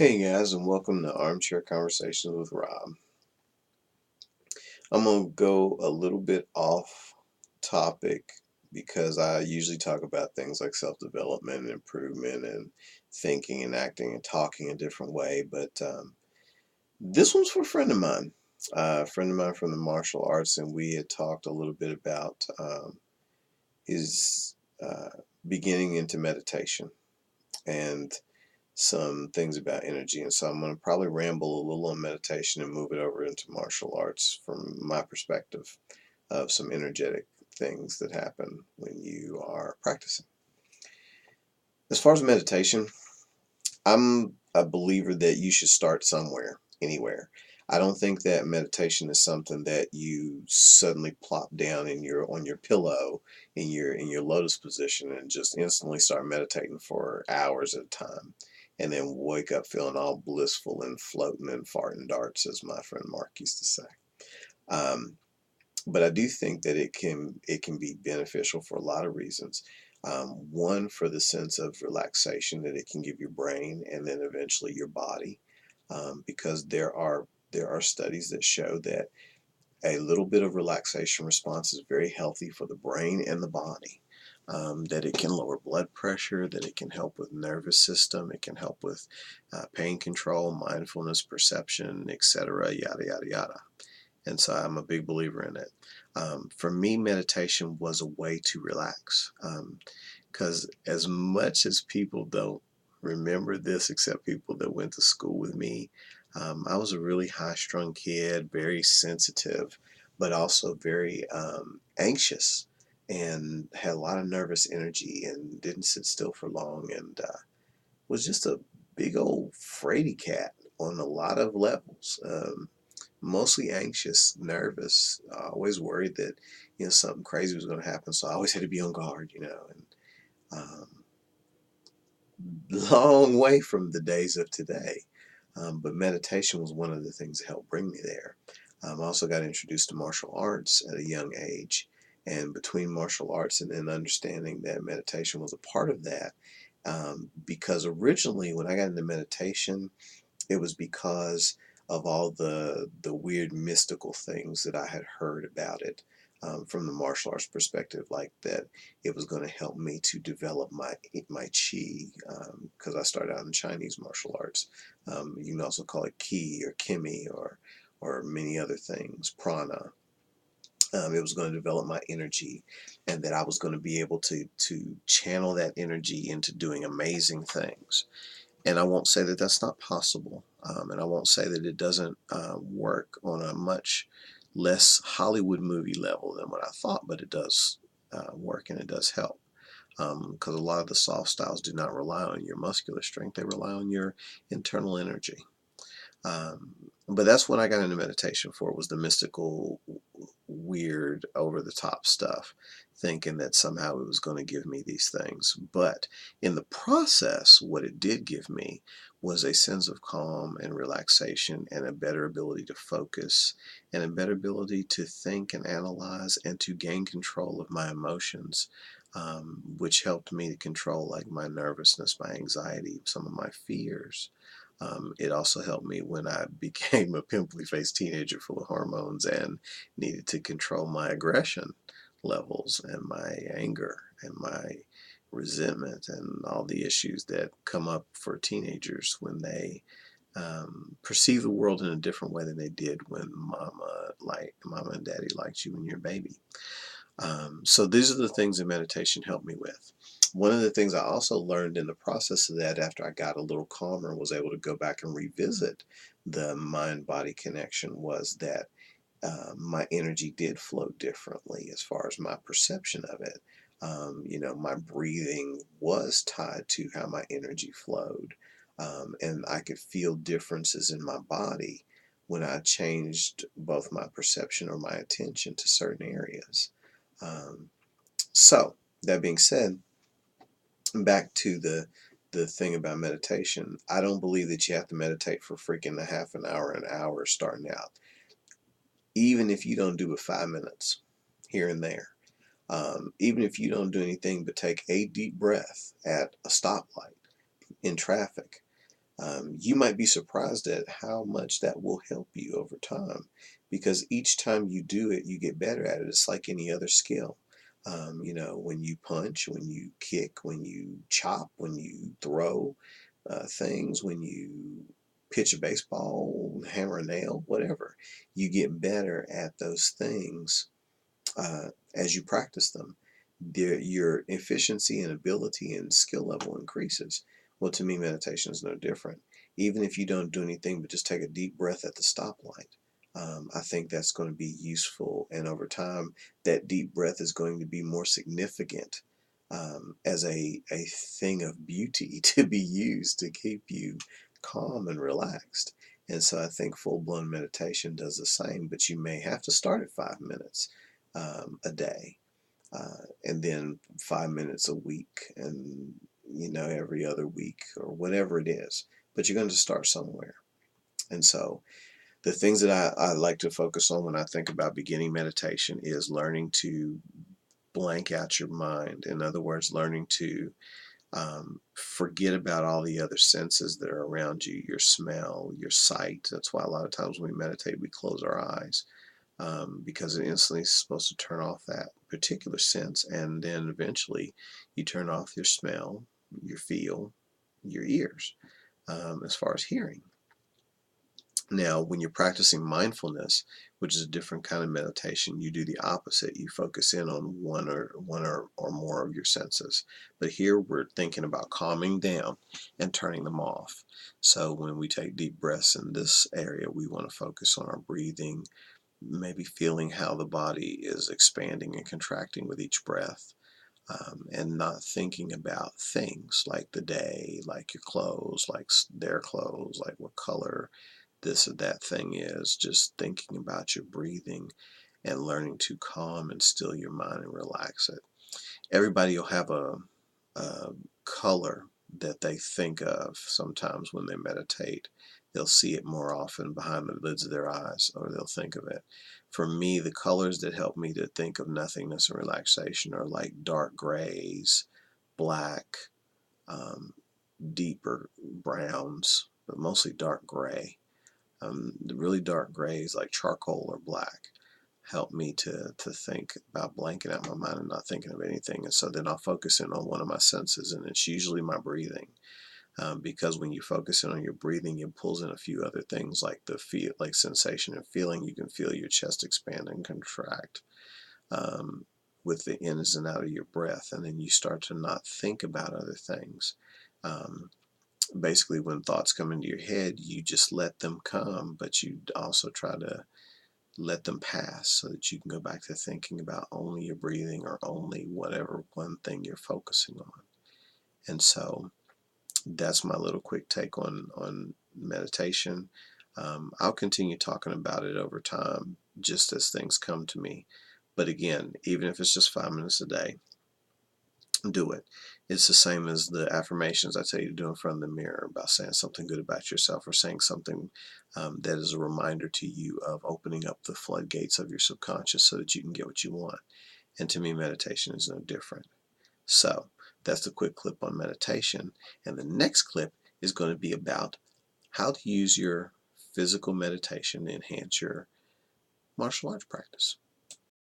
Hey guys, and welcome to Armchair Conversations with Rob. I'm going to go a little bit off topic because I usually talk about things like self development and improvement and thinking and acting and talking a different way. But this one's for a friend of mine, a friend of mine from the martial arts, and we had talked a little bit about his beginning into meditation and some things about energy. And so I'm going to probably ramble a little on meditation and move it over into martial arts from my perspective of some energetic things that happen when you are practicing. As far as meditation, I'm a believer that you should start somewhere, anywhere. I don't think that meditation is something that you suddenly plop down in your on your pillow in your lotus position and just instantly start meditating for hours at a time and then wake up feeling all blissful and floating and farting darts, as my friend Mark used to say. Um, but I do think that it can be beneficial for a lot of reasons. One, for the sense of relaxation that it can give your brain and then eventually your body, because there are studies that show that a little bit of relaxation response is very healthy for the brain and the body. That it can lower blood pressure, that it can help with nervous system, it can help with pain control, mindfulness, perception, etc. Yada yada yada. And so I'm a big believer in it. For me, meditation was a way to relax. Because as much as people don't remember this, except people that went to school with me, I was a really high strung kid, very sensitive, but also very anxious and had a lot of nervous energy and didn't sit still for long and was just a big old fraidy cat on a lot of levels. Mostly anxious, nervous, always worried that something crazy was going to happen. So I always had to be on guard, and long way from the days of today. But meditation was one of the things that helped bring me there. I also got introduced to martial arts at a young age, and between martial arts and then understanding that meditation was a part of that, because originally when I got into meditation, it was because of all the weird mystical things that I had heard about it, from the martial arts perspective, like that it was going to help me to develop my chi, because I started out in Chinese martial arts. You can also call it ki or kimi or many other things, prana. It was going to develop my energy, and that I was going to be able to channel that energy into doing amazing things. And I won't say that that's not possible, and I won't say that it doesn't work on a much less Hollywood movie level than what I thought, but it does work and it does help. Because a lot of the soft styles do not rely on your muscular strength, they rely on your internal energy. But that's what I got into meditation for, was the mystical, weird, over the top stuff, thinking that somehow it was going to give me these things. But in the process, what it did give me was a sense of calm and relaxation and a better ability to focus and a better ability to think and analyze and to gain control of my emotions, which helped me to control like my nervousness, my anxiety, some of my fears. It also helped me when I became a pimply faced teenager full of hormones and needed to control my aggression levels and my anger and my resentment and all the issues that come up for teenagers when they perceive the world in a different way than they did when mama and daddy liked you when you're a baby. So these are the things that meditation helped me with. One of the things I also learned in the process of that, after I got a little calmer and was able to go back and revisit the mind body connection, was that my energy did flow differently as far as my perception of it. My breathing was tied to how my energy flowed, and I could feel differences in my body when I changed both my perception or my attention to certain areas. Um, so, that being said, back to the thing about meditation, I don't believe that you have to meditate for freaking a half an hour starting out, even if you don't do it 5 minutes here and there. Even if you don't do anything but take a deep breath at a stoplight in traffic, You might be surprised at how much that will help you over time, because each time you do it, you get better at it. It's like any other skill. When you punch, when you kick, when you chop, when you throw things, when you pitch a baseball, hammer a nail, whatever, you get better at those things as you practice them. Your efficiency and ability and skill level increases. Well, to me, meditation is no different. Even if you don't do anything but just take a deep breath at the stoplight, I think that's going to be useful. And over time, that deep breath is going to be more significant as a thing of beauty to be used to keep you calm and relaxed. And so I think full blown meditation does the same, but you may have to start at 5 minutes a day, and then 5 minutes a week, and every other week or whatever it is. But you're going to start somewhere. And so the things that I like to focus on when I think about beginning meditation is learning to blank out your mind. In other words, learning to forget about all the other senses that are around you, your smell, your sight. That's why a lot of times when we meditate, we close our eyes, because it instantly is supposed to turn off that particular sense. And then eventually you turn off your smell, your feel, your ears, as far as hearing. Now, when you're practicing mindfulness, which is a different kind of meditation, you do the opposite. You focus in on one or more of your senses. But here we're thinking about calming down and turning them off. So when we take deep breaths in this area, we want to focus on our breathing, maybe feeling how the body is expanding and contracting with each breath, and not thinking about things like the day, like your clothes, like their clothes, like what color this or that thing is. Just thinking about your breathing and learning to calm and still your mind and relax it. Everybody will have a color that they think of sometimes when they meditate. They'll see it more often behind the lids of their eyes, or they'll think of it. For me, the colors that help me to think of nothingness and relaxation are like dark grays, black, um, deeper browns, but mostly dark gray. The really dark grays, like charcoal or black, help me to think about blanking out my mind and not thinking of anything. And so then I'll focus in on one of my senses, and it's usually my breathing. Because when you focus in on your breathing, it pulls in a few other things like the feel, like sensation and feeling. You can feel your chest expand and contract um, with the ins and out of your breath, and then you start to not think about other things. Um, Basically, when thoughts come into your head, you just let them come, but you also try to let them pass so that you can go back to thinking about only your breathing or only whatever one thing you're focusing on. And so that's my little quick take on meditation. I'll continue talking about it over time, just as things come to me. But again, even if it's just 5 minutes a day, do it. It's the same as the affirmations I tell you to do in front of the mirror, about saying something good about yourself, or saying something that is a reminder to you of opening up the floodgates of your subconscious so that you can get what you want. And to me, meditation is no different. So that's the quick clip on meditation. And the next clip is going to be about how to use your physical meditation to enhance your martial arts practice.